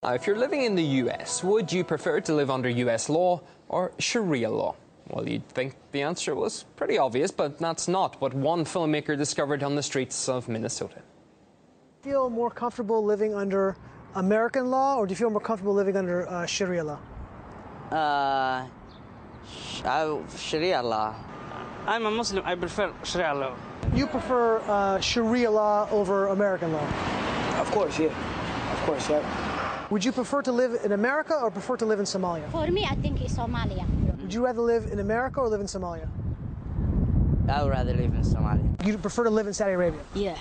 Now, if you're living in the US, would you prefer to live under US law or Sharia law? Well, you'd think the answer was pretty obvious, but that's not what one filmmaker discovered on the streets of Minnesota. Do you feel more comfortable living under American law, or do you feel more comfortable living under Sharia law? Sharia law. I'm a Muslim. I prefer Sharia law. You prefer Sharia law over American law? Of course, yeah. Of course, yeah. Would you prefer to live in America or prefer to live in Somalia? For me, I think it's Somalia. Would you rather live in America or live in Somalia? I would rather live in Somalia. You'd prefer to live in Saudi Arabia? Yeah.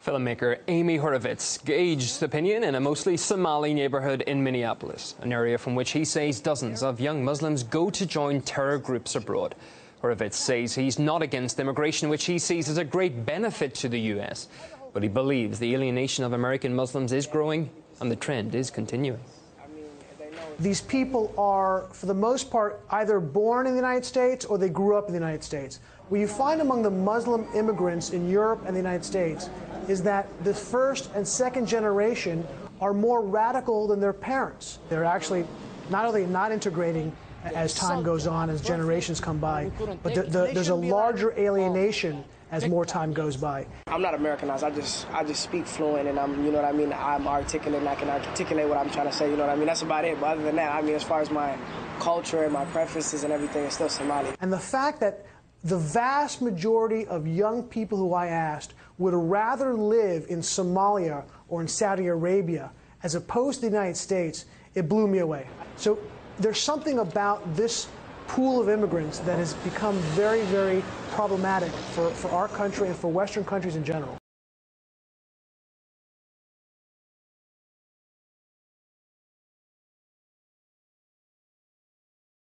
Filmmaker Amy Horovitz gauged opinion in a mostly Somali neighborhood in Minneapolis, an area from which he says dozens of young Muslims go to join terror groups abroad. Horovitz says he's not against immigration, which he sees as a great benefit to the U.S., but he believes the alienation of American Muslims is growing and the trend is continuing. These people are, for the most part, either born in the United States or they grew up in the United States. What you find among the Muslim immigrants in Europe and the United States is that the first and second generation are more radical than their parents. They're actually not only not integrating as time goes on, as generations come by, but there's a larger alienation as more time goes by. I'm not Americanized. I just speak fluent, and I'm, you know what I mean, I'm articulate, and I can articulate what I'm trying to say, you know what I mean? That's about it. But other than that, I mean, as far as my culture and my preferences and everything, it's still Somali. And the fact that the vast majority of young people who I asked would rather live in Somalia or in Saudi Arabia as opposed to the United States, it blew me away. So there's something about this pool of immigrants that has become very, very problematic for our country and for Western countries in general.